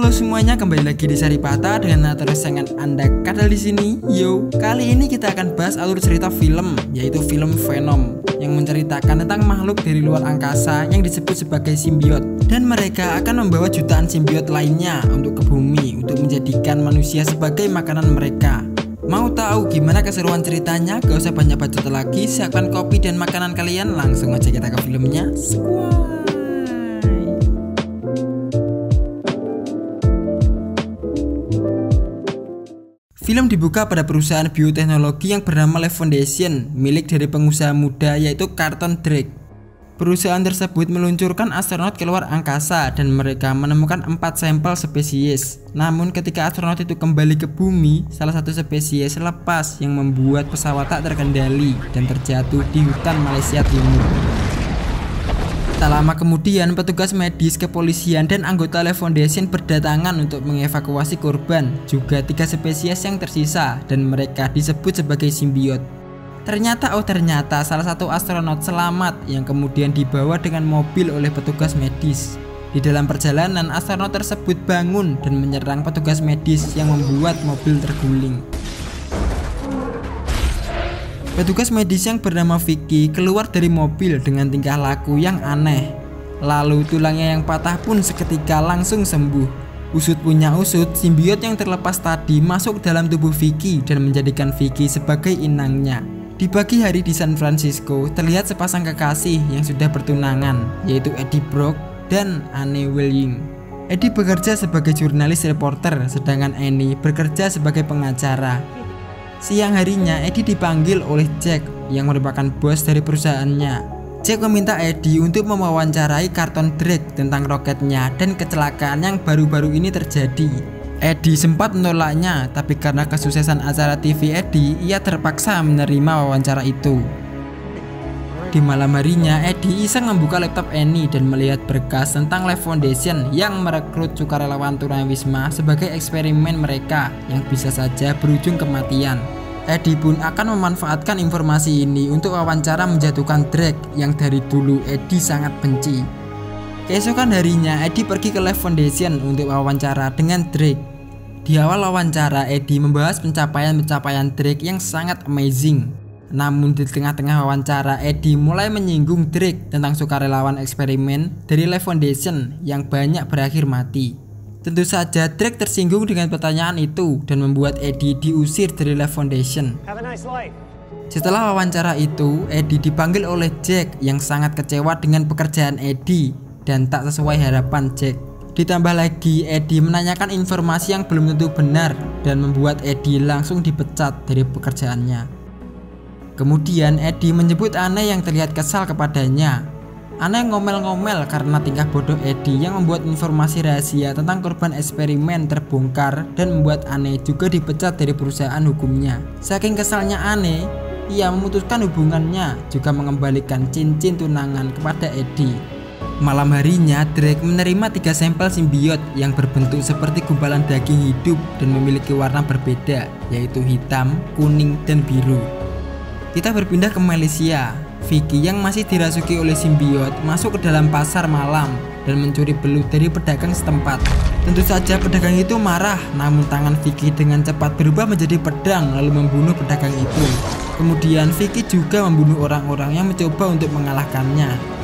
Halo semuanya, kembali lagi di Saripata dengan terus dengan Anda Kadal di sini. Yo, kali ini kita akan bahas alur cerita film, yaitu film Venom yang menceritakan tentang makhluk dari luar angkasa yang disebut sebagai simbiot, dan mereka akan membawa jutaan simbiot lainnya untuk ke bumi untuk menjadikan manusia sebagai makanan mereka. Mau tahu gimana keseruan ceritanya? Gak usah banyak bacot lagi, siapkan kopi dan makanan kalian, langsung aja kita ke filmnya. Squad. Film dibuka pada perusahaan bioteknologi yang bernama Life Foundation, milik dari pengusaha muda yaitu Carlton Drake. Perusahaan tersebut meluncurkan astronot ke luar angkasa dan mereka menemukan 4 sampel spesies. Namun ketika astronot itu kembali ke bumi, salah satu spesies lepas yang membuat pesawat tak terkendali dan terjatuh di hutan Malaysia Timur. Tak lama kemudian, petugas medis, kepolisian, dan anggota Life Foundation berdatangan untuk mengevakuasi korban, juga 3 spesies yang tersisa, dan mereka disebut sebagai simbiot. Ternyata salah satu astronot selamat yang kemudian dibawa dengan mobil oleh petugas medis. Di dalam perjalanan, astronot tersebut bangun dan menyerang petugas medis yang membuat mobil terguling. Petugas medis yang bernama Vicky keluar dari mobil dengan tingkah laku yang aneh. Lalu tulangnya yang patah pun seketika langsung sembuh. Usut punya usut, simbiot yang terlepas tadi masuk dalam tubuh Vicky dan menjadikan Vicky sebagai inangnya. Di pagi hari di San Francisco, terlihat sepasang kekasih yang sudah bertunangan, yaitu Eddie Brock dan Anne Willing. Eddie bekerja sebagai jurnalis reporter, sedangkan Annie bekerja sebagai pengacara. Siang harinya, Eddie dipanggil oleh Jack yang merupakan bos dari perusahaannya. Jack meminta Eddie untuk mewawancarai Carlton Drake tentang roketnya dan kecelakaan yang baru-baru ini terjadi. Eddie sempat menolaknya, tapi karena kesuksesan acara TV Eddie, ia terpaksa menerima wawancara itu. Di malam harinya, Eddie iseng membuka laptop Annie dan melihat berkas tentang Life Foundation yang merekrut sukarelawan tunawisma sebagai eksperimen mereka yang bisa saja berujung kematian. Eddie pun akan memanfaatkan informasi ini untuk wawancara menjatuhkan Drake yang dari dulu Eddie sangat benci. Keesokan harinya, Eddie pergi ke Life Foundation untuk wawancara dengan Drake. Di awal wawancara, Eddie membahas pencapaian Drake yang sangat amazing. Namun di tengah-tengah wawancara, Eddie mulai menyinggung Drake tentang sukarelawan eksperimen dari Life Foundation yang banyak berakhir mati. Tentu saja Drake tersinggung dengan pertanyaan itu dan membuat Eddie diusir dari Life Foundation. Setelah wawancara itu, Eddie dipanggil oleh Jack yang sangat kecewa dengan pekerjaan Eddie dan tak sesuai harapan Jack. Ditambah lagi, Eddie menanyakan informasi yang belum tentu benar dan membuat Eddie langsung dipecat dari pekerjaannya. Kemudian Eddie menyebut Anne yang terlihat kesal kepadanya. Anne ngomel-ngomel karena tingkah bodoh Eddie yang membuat informasi rahasia tentang korban eksperimen terbongkar dan membuat Anne juga dipecat dari perusahaan hukumnya. Saking kesalnya Anne, ia memutuskan hubungannya juga mengembalikan cincin tunangan kepada Eddie. Malam harinya, Drake menerima 3 sampel simbiot yang berbentuk seperti gumpalan daging hidup dan memiliki warna berbeda, yaitu hitam, kuning, dan biru. Kita berpindah ke Malaysia. Vicky yang masih dirasuki oleh simbiot masuk ke dalam pasar malam dan mencuri belut dari pedagang setempat. Tentu saja pedagang itu marah, namun tangan Vicky dengan cepat berubah menjadi pedang lalu membunuh pedagang itu. Kemudian Vicky juga membunuh orang-orang yang mencoba untuk mengalahkannya.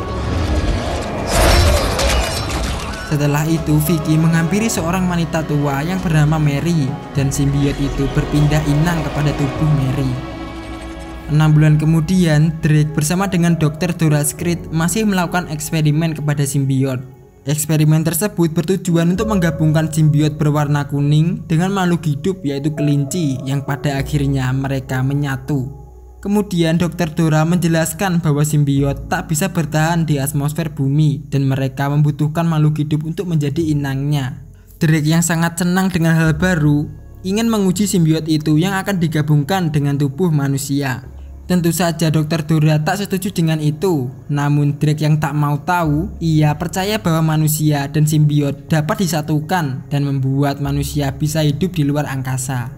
Setelah itu, Vicky menghampiri seorang wanita tua yang bernama Mary dan simbiot itu berpindah inang kepada tubuh Mary. 6 bulan kemudian, Drake bersama dengan Dr. Dora Screed masih melakukan eksperimen kepada simbiot. Eksperimen tersebut bertujuan untuk menggabungkan simbiot berwarna kuning dengan makhluk hidup yaitu kelinci yang pada akhirnya mereka menyatu. Kemudian Dr. Dora menjelaskan bahwa simbiot tak bisa bertahan di atmosfer bumi dan mereka membutuhkan makhluk hidup untuk menjadi inangnya. Drake yang sangat senang dengan hal baru ingin menguji simbiot itu yang akan digabungkan dengan tubuh manusia. Tentu saja Dr. Dora tak setuju dengan itu. Namun Drake yang tak mau tahu, ia percaya bahwa manusia dan simbiot dapat disatukan dan membuat manusia bisa hidup di luar angkasa.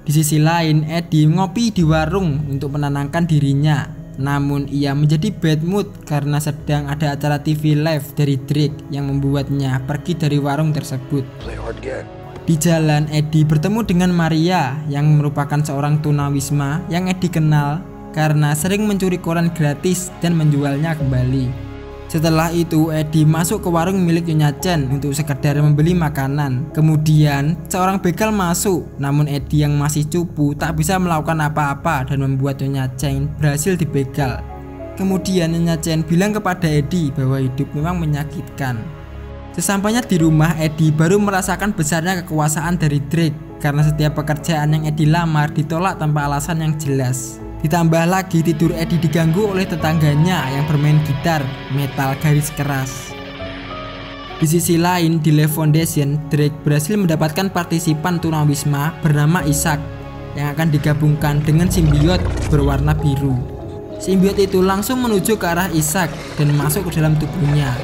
Di sisi lain, Eddie ngopi di warung untuk menenangkan dirinya. namun ia menjadi bad mood karena sedang ada acara TV live dari Drake yang membuatnya pergi dari warung tersebut. Di jalan, Eddie bertemu dengan Maria yang merupakan seorang tunawisma yang Eddie kenal karena sering mencuri koran gratis dan menjualnya kembali. Setelah itu, Eddie masuk ke warung milik Nyonya Chen untuk sekedar membeli makanan. Kemudian, seorang begal masuk, namun Eddie yang masih cupu tak bisa melakukan apa-apa dan membuat Nyonya Chen berhasil dibegal. Kemudian Nyonya Chen bilang kepada Eddie bahwa hidup memang menyakitkan. Sesampainya di rumah, Eddie baru merasakan besarnya kekuasaan dari Drake karena setiap pekerjaan yang Eddie lamar ditolak tanpa alasan yang jelas. Ditambah lagi tidur Eddie diganggu oleh tetangganya yang bermain gitar metal garis keras. Di sisi lain, di Live Foundation, Drake berhasil mendapatkan partisipan tunawisma bernama Isaac yang akan digabungkan dengan simbiot berwarna biru. Simbiot itu langsung menuju ke arah Isaac dan masuk ke dalam tubuhnya.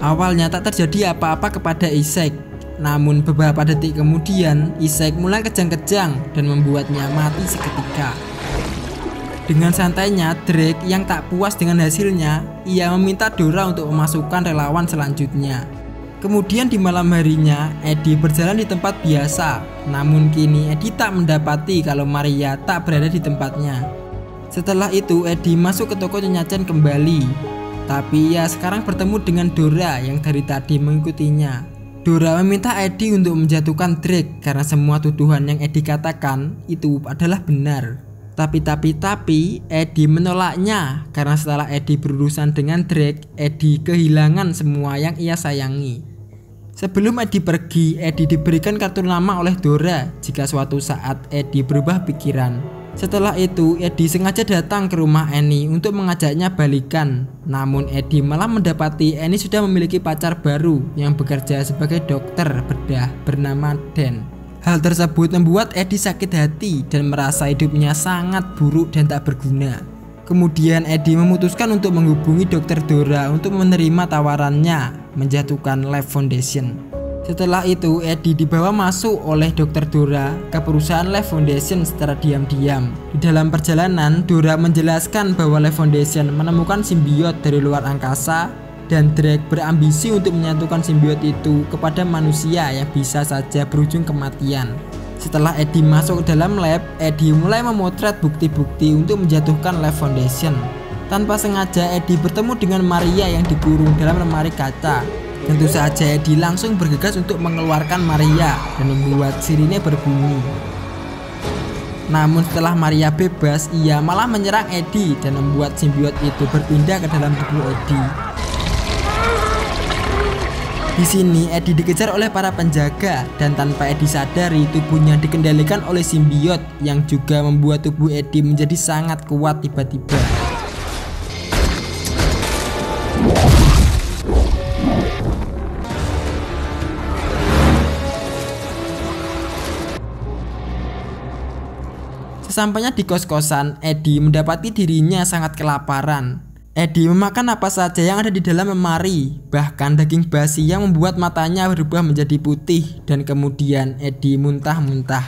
Awalnya tak terjadi apa-apa kepada Isaac, namun beberapa detik kemudian Isaac mulai kejang-kejang dan membuatnya mati seketika. Dengan santainya, Drake yang tak puas dengan hasilnya, ia meminta Dora untuk memasukkan relawan selanjutnya. Kemudian di malam harinya, Eddie berjalan di tempat biasa, namun kini Eddie tak mendapati kalau Maria tak berada di tempatnya. Setelah itu, Eddie masuk ke toko Nyonya Chen kembali, tapi ia sekarang bertemu dengan Dora yang dari tadi mengikutinya. Dora meminta Eddie untuk menjatuhkan Drake karena semua tuduhan yang Eddie katakan itu adalah benar. Tapi Eddie menolaknya karena setelah Eddie berurusan dengan Drake, Eddie kehilangan semua yang ia sayangi. Sebelum Eddie pergi, Eddie diberikan kartu nama oleh Dora jika suatu saat Eddie berubah pikiran. Setelah itu, Eddie sengaja datang ke rumah Annie untuk mengajaknya balikan. Namun Eddie malah mendapati Annie sudah memiliki pacar baru yang bekerja sebagai dokter bedah bernama Dan. Hal tersebut membuat Eddie sakit hati dan merasa hidupnya sangat buruk dan tak berguna. Kemudian Eddie memutuskan untuk menghubungi Dr. Dora untuk menerima tawarannya menjatuhkan Live Foundation. Setelah itu, Eddie dibawa masuk oleh Dr. Dora ke perusahaan Live Foundation secara diam-diam. Di dalam perjalanan, Dora menjelaskan bahwa Live Foundation menemukan simbiot dari luar angkasa dan Drake berambisi untuk menyatukan simbiot itu kepada manusia yang bisa saja berujung kematian. Setelah Eddie masuk ke dalam lab, Eddie mulai memotret bukti-bukti untuk menjatuhkan Live Foundation. Tanpa sengaja, Eddie bertemu dengan Maria yang dikurung dalam lemari kaca. Tentu saja Eddie langsung bergegas untuk mengeluarkan Maria dan membuat sirine berbunyi. Namun setelah Maria bebas, ia malah menyerang Eddie dan membuat simbiot itu berpindah ke dalam tubuh Eddie. Di sini Eddie dikejar oleh para penjaga dan tanpa Eddie sadari tubuhnya dikendalikan oleh simbiot yang juga membuat tubuh Eddie menjadi sangat kuat tiba-tiba. Sesampainya di kos-kosan, Eddie mendapati dirinya sangat kelaparan. Eddie memakan apa saja yang ada di dalam lemari, bahkan daging basi yang membuat matanya berubah menjadi putih dan kemudian Eddie muntah-muntah.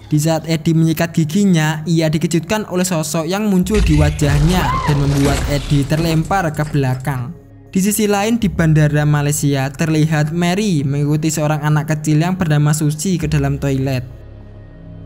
Di saat Eddie menyikat giginya, ia dikejutkan oleh sosok yang muncul di wajahnya dan membuat Eddie terlempar ke belakang. Di sisi lain di bandara Malaysia terlihat Mary mengikuti seorang anak kecil yang bernama Sushi ke dalam toilet.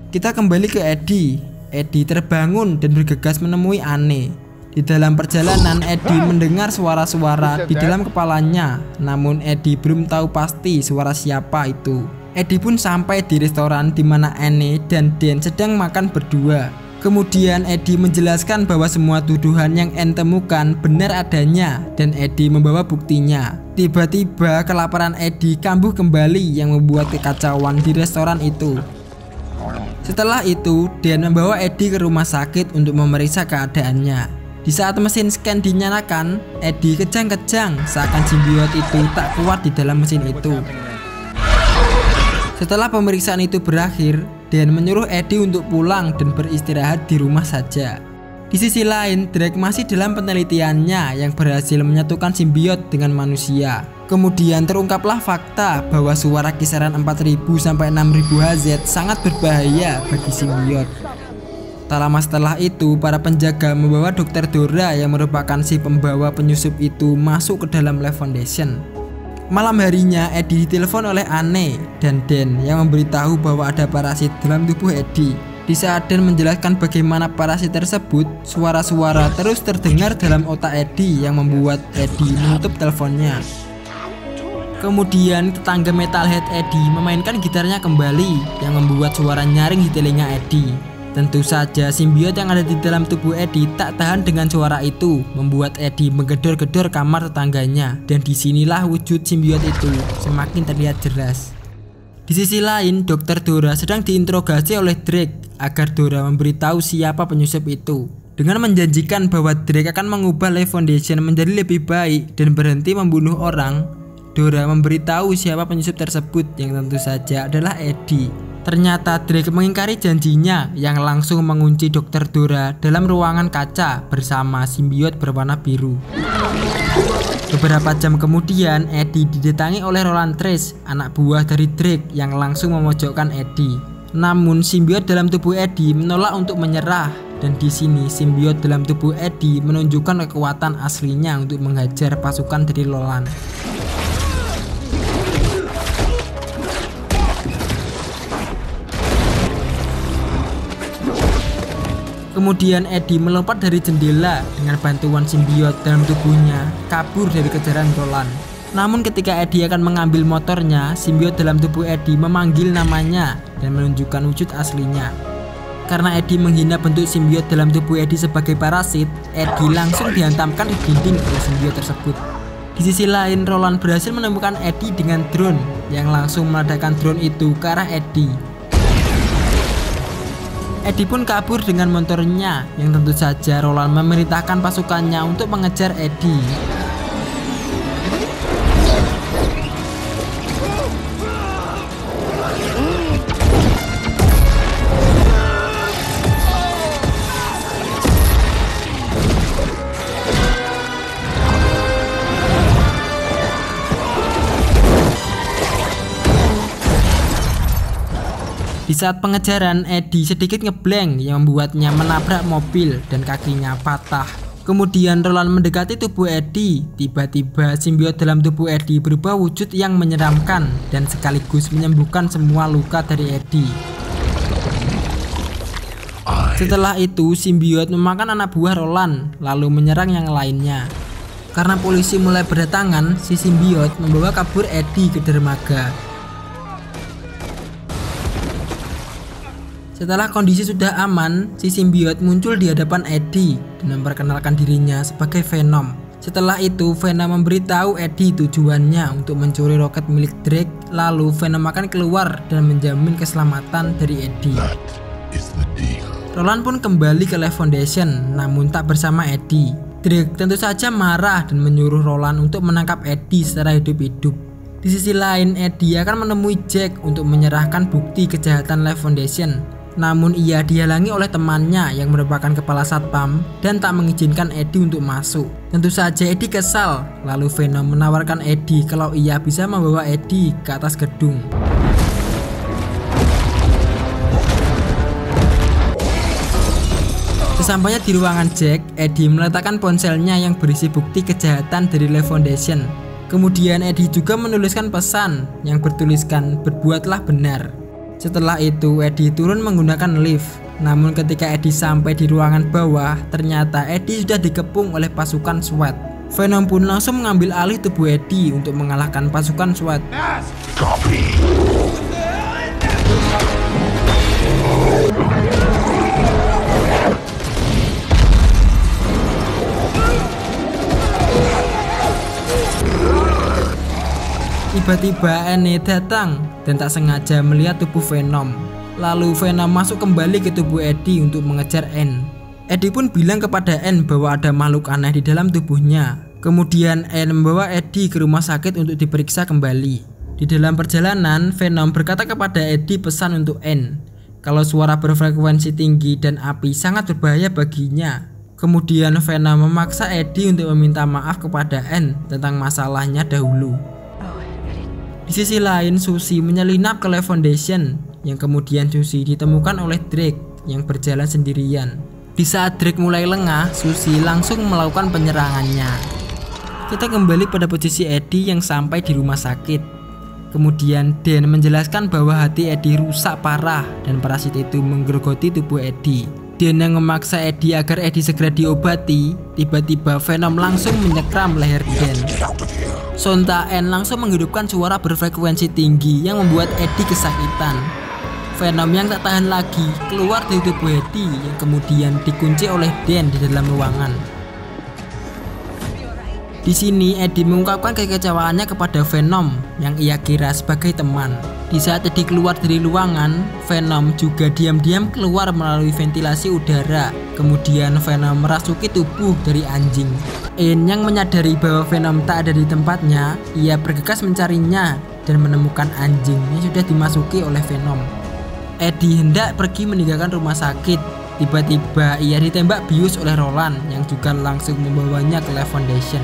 Kita kembali ke Eddie. Eddie terbangun dan bergegas menemui Anne. Di dalam perjalanan, Eddie mendengar suara-suara di dalam kepalanya, namun Eddie belum tahu pasti suara siapa itu. Eddie pun sampai di restoran di mana Anne dan Dan sedang makan berdua. Kemudian Eddie menjelaskan bahwa semua tuduhan yang Anne temukan benar adanya dan Eddie membawa buktinya. Tiba-tiba kelaparan Eddie kambuh kembali yang membuat kekacauan di restoran itu. Setelah itu, Dan membawa Eddie ke rumah sakit untuk memeriksa keadaannya. Di saat mesin scan dinyalakan, Eddie kejang-kejang seakan simbiot itu tak kuat di dalam mesin itu. Setelah pemeriksaan itu berakhir, Dan menyuruh Eddie untuk pulang dan beristirahat di rumah saja. Di sisi lain, Drake masih dalam penelitiannya yang berhasil menyatukan simbiot dengan manusia. Kemudian terungkaplah fakta bahwa suara kisaran 4000 sampai 6000 Hz sangat berbahaya bagi simbiot. Tak lama setelah itu, para penjaga membawa Dr. Dora yang merupakan si pembawa penyusup itu masuk ke dalam Life Foundation. Malam harinya, Eddie ditelepon oleh Anne dan Dan yang memberitahu bahwa ada parasit dalam tubuh Eddie. Di saat Dan menjelaskan bagaimana parasit tersebut, suara-suara terus terdengar dalam otak Eddie yang membuat Eddie menutup teleponnya. Kemudian tetangga metalhead Eddie memainkan gitarnya kembali yang membuat suara nyaring di telinga Eddie. Tentu saja simbiot yang ada di dalam tubuh Eddie tak tahan dengan suara itu, membuat Eddie menggedor-gedor kamar tetangganya, dan disinilah wujud simbiot itu semakin terlihat jelas. Di sisi lain, Dr. Dora sedang diinterogasi oleh Drake agar Dora memberitahu siapa penyusup itu. Dengan menjanjikan bahwa Drake akan mengubah Life Foundation menjadi lebih baik dan berhenti membunuh orang, Dora memberitahu siapa penyusup tersebut yang tentu saja adalah Eddie. Ternyata Drake mengingkari janjinya yang langsung mengunci Dr. Dora dalam ruangan kaca bersama simbiot berwarna biru. Beberapa jam kemudian, Eddie didatangi oleh Roland Trace, anak buah dari Drake yang langsung memojokkan Eddie. Namun simbiot dalam tubuh Eddie menolak untuk menyerah, dan di sini simbiot dalam tubuh Eddie menunjukkan kekuatan aslinya untuk menghajar pasukan dari Roland. Kemudian Eddie melompat dari jendela dengan bantuan simbiot dalam tubuhnya, kabur dari kejaran Roland. Namun ketika Eddie akan mengambil motornya, simbiot dalam tubuh Eddie memanggil namanya dan menunjukkan wujud aslinya. Karena Eddie menghina bentuk simbiot dalam tubuh Eddie sebagai parasit, Eddie langsung dihantamkan di dinding oleh simbiot tersebut. Di sisi lain, Roland berhasil menemukan Eddie dengan drone yang langsung meledakkan drone itu ke arah Eddie. Eddie pun kabur dengan motornya yang tentu saja Roland memerintahkan pasukannya untuk mengejar Eddie. Di saat pengejaran, Eddie sedikit ngeblank yang membuatnya menabrak mobil dan kakinya patah. Kemudian Roland mendekati tubuh Eddie. Tiba-tiba simbiot dalam tubuh Eddie berubah wujud yang menyeramkan dan sekaligus menyembuhkan semua luka dari Eddie. Setelah itu, simbiot memakan anak buah Roland lalu menyerang yang lainnya. Karena polisi mulai berdatangan, si simbiot membawa kabur Eddie ke dermaga. Setelah kondisi sudah aman, si simbiot muncul di hadapan Eddie dan memperkenalkan dirinya sebagai Venom. Setelah itu, Venom memberitahu Eddie tujuannya untuk mencuri roket milik Drake, lalu Venom akan keluar dan menjamin keselamatan dari Eddie. Roland pun kembali ke Life Foundation, namun tak bersama Eddie. Drake tentu saja marah dan menyuruh Roland untuk menangkap Eddie secara hidup-hidup. Di sisi lain, Eddie akan menemui Jack untuk menyerahkan bukti kejahatan Life Foundation. Namun ia dihalangi oleh temannya yang merupakan kepala satpam dan tak mengizinkan Eddie untuk masuk. Tentu saja Eddie kesal, lalu Venom menawarkan Eddie kalau ia bisa membawa Eddie ke atas gedung. Sesampainya di ruangan Jack, Eddie meletakkan ponselnya yang berisi bukti kejahatan dari Life Foundation. Kemudian Eddie juga menuliskan pesan yang bertuliskan "Berbuatlah benar". Setelah itu Eddie turun menggunakan lift. Namun ketika Eddie sampai di ruangan bawah, ternyata Eddie sudah dikepung oleh pasukan SWAT. Venom pun langsung mengambil alih tubuh Eddie untuk mengalahkan pasukan SWAT. Tiba-tiba Anne datang dan tak sengaja melihat tubuh Venom. Lalu Venom masuk kembali ke tubuh Eddie untuk mengejar Anne. Eddie pun bilang kepada Anne bahwa ada makhluk aneh di dalam tubuhnya. Kemudian Anne membawa Eddie ke rumah sakit untuk diperiksa kembali. Di dalam perjalanan, Venom berkata kepada Eddie pesan untuk Anne kalau suara berfrekuensi tinggi dan api sangat berbahaya baginya. Kemudian Venom memaksa Eddie untuk meminta maaf kepada Anne tentang masalahnya dahulu. Di sisi lain, Susie menyelinap ke Life Foundation, yang kemudian Susie ditemukan oleh Drake. yang berjalan sendirian. Di saat Drake mulai lengah, Suzy langsung melakukan penyerangannya. Kita kembali pada posisi Eddie yang sampai di rumah sakit. Kemudian Dan menjelaskan bahwa hati Eddie rusak parah dan parasit itu menggerogoti tubuh Eddie. Dan yang memaksa Eddie agar Eddie segera diobati. Tiba-tiba Venom langsung menyekram leher Dan. Sontak N langsung menghidupkan suara berfrekuensi tinggi yang membuat Eddie kesakitan. Venom yang tak tahan lagi keluar dari tubuh Eddie yang kemudian dikunci oleh Dan di dalam ruangan. Di sini Eddie mengungkapkan kekecewaannya kepada Venom yang ia kira sebagai teman. Di saat Eddie keluar dari ruangan, Venom juga diam-diam keluar melalui ventilasi udara. Kemudian Venom merasuki tubuh dari anjing. N yang menyadari bahwa Venom tak ada di tempatnya, ia bergegas mencarinya dan menemukan anjing yang sudah dimasuki oleh Venom. Eddie hendak pergi meninggalkan rumah sakit. Tiba-tiba ia ditembak bius oleh Roland yang juga langsung membawanya ke Life Foundation.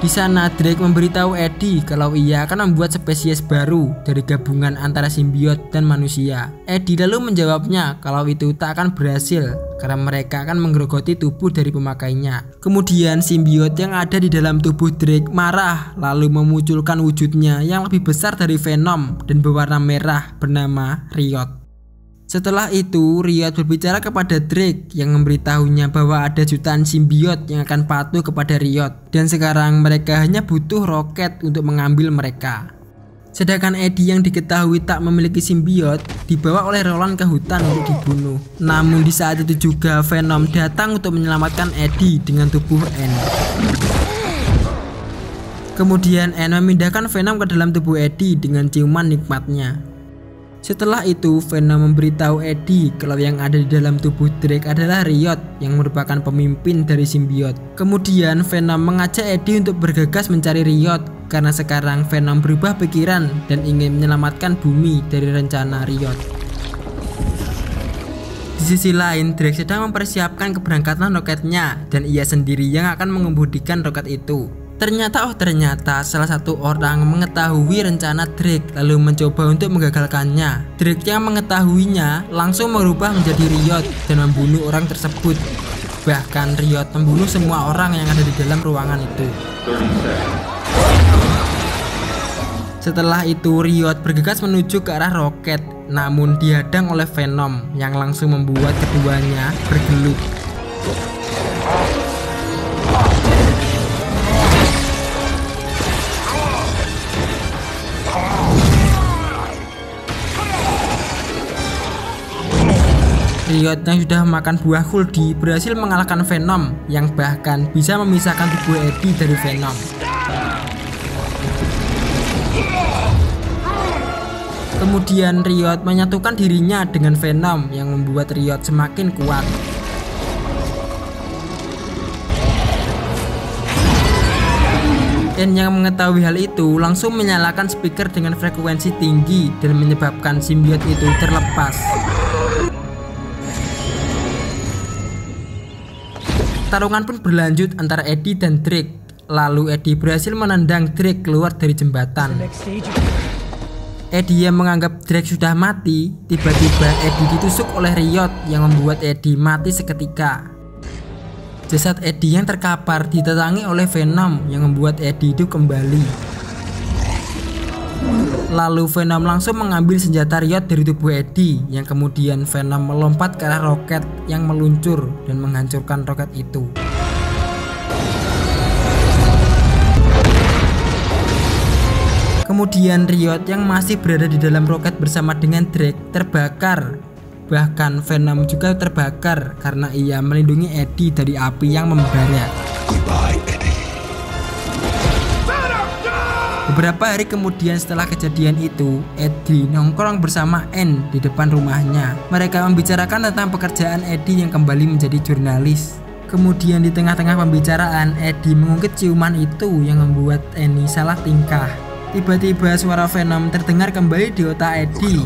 Di sana Drake memberitahu Eddie kalau ia akan membuat spesies baru dari gabungan antara simbiot dan manusia. Eddie lalu menjawabnya kalau itu tak akan berhasil karena mereka akan menggerogoti tubuh dari pemakainya. Kemudian simbiot yang ada di dalam tubuh Drake marah lalu memunculkan wujudnya yang lebih besar dari Venom dan berwarna merah bernama Riot. Setelah itu, Riot berbicara kepada Drake yang memberitahunya bahwa ada jutaan simbiot yang akan patuh kepada Riot dan sekarang mereka hanya butuh roket untuk mengambil mereka. Sedangkan Eddie yang diketahui tak memiliki simbiot dibawa oleh Roland ke hutan untuk dibunuh. Namun di saat itu juga Venom datang untuk menyelamatkan Eddie dengan tubuh N. Kemudian N memindahkan Venom ke dalam tubuh Eddie dengan ciuman nikmatnya. Setelah itu, Venom memberitahu Eddie kalau yang ada di dalam tubuh Drake adalah Riot yang merupakan pemimpin dari simbiot. Kemudian Venom mengajak Eddie untuk bergegas mencari Riot karena sekarang Venom berubah pikiran dan ingin menyelamatkan bumi dari rencana Riot. Di sisi lain, Drake sedang mempersiapkan keberangkatan roketnya dan ia sendiri yang akan mengemudikan roket itu. Ternyata salah satu orang mengetahui rencana Drake lalu mencoba untuk menggagalkannya. Drake yang mengetahuinya langsung merubah menjadi Riot dan membunuh orang tersebut. Bahkan Riot membunuh semua orang yang ada di dalam ruangan itu. Setelah itu Riot bergegas menuju ke arah roket, namun dihadang oleh Venom yang langsung membuat keduanya bergelut. Riot yang sudah makan buah kuldi berhasil mengalahkan Venom yang bahkan bisa memisahkan tubuh Eddie dari Venom. Kemudian Riot menyatukan dirinya dengan Venom yang membuat Riot semakin kuat. N yang mengetahui hal itu langsung menyalakan speaker dengan frekuensi tinggi dan menyebabkan simbiot itu terlepas. Pertarungan pun berlanjut antara Eddie dan Drake. Lalu Eddie berhasil menendang Drake keluar dari jembatan. Eddie yang menganggap Drake sudah mati, tiba-tiba Eddie ditusuk oleh Riot yang membuat Eddie mati seketika. Jasad Eddie yang terkapar ditetangi oleh Venom yang membuat Eddie hidup kembali. Lalu Venom langsung mengambil senjata Riot dari tubuh Eddie yang kemudian Venom melompat ke arah roket yang meluncur dan menghancurkan roket itu. Kemudian Riot yang masih berada di dalam roket bersama dengan Drake terbakar. Bahkan Venom juga terbakar karena ia melindungi Eddie dari api yang membara. Beberapa hari kemudian setelah kejadian itu, Eddie nongkrong bersama N di depan rumahnya. Mereka membicarakan tentang pekerjaan Eddie yang kembali menjadi jurnalis. Kemudian di tengah-tengah pembicaraan, Eddie mengungkit ciuman itu yang membuat Annie salah tingkah. Tiba-tiba suara Venom terdengar kembali di otak Eddie.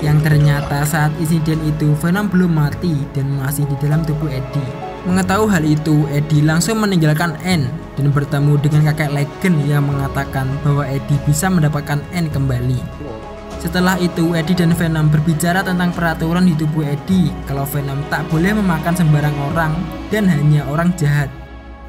Yang ternyata saat insiden itu Venom belum mati dan masih di dalam tubuh Eddie. Mengetahui hal itu, Eddie langsung meninggalkan N dan bertemu dengan kakek Legend yang mengatakan bahwa Eddie bisa mendapatkan N kembali. Setelah itu Eddie dan Venom berbicara tentang peraturan di tubuh Eddie kalau Venom tak boleh memakan sembarang orang dan hanya orang jahat.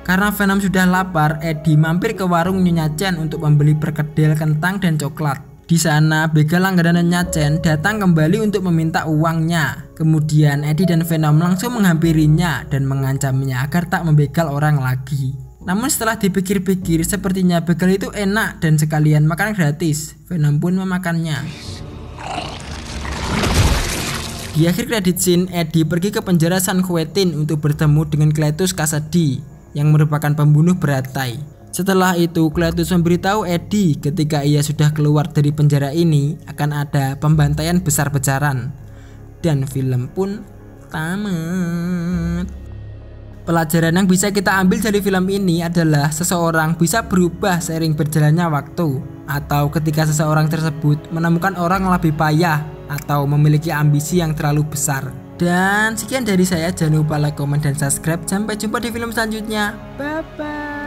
Karena Venom sudah lapar, Eddie mampir ke warung Nyonya Chen untuk membeli perkedel kentang dan coklat. Di sana, begal langganan Nyonya Chen datang kembali untuk meminta uangnya. Kemudian Eddie dan Venom langsung menghampirinya dan mengancamnya agar tak membegal orang lagi. Namun setelah dipikir-pikir, sepertinya begal itu enak dan sekalian makan gratis. Venom pun memakannya. Di akhir kredit scene, Eddie pergi ke penjara San Quentin untuk bertemu dengan Cletus Kasady yang merupakan pembunuh berantai. Setelah itu, Cletus memberitahu Eddie ketika ia sudah keluar dari penjara ini akan ada pembantaian besar-besaran. Dan film pun tamat. Pelajaran yang bisa kita ambil dari film ini adalah seseorang bisa berubah seiring berjalannya waktu, atau ketika seseorang tersebut menemukan orang yang lebih payah atau memiliki ambisi yang terlalu besar. Dan sekian dari saya, jangan lupa like, komen, dan subscribe. Sampai jumpa di film selanjutnya. Bye bye.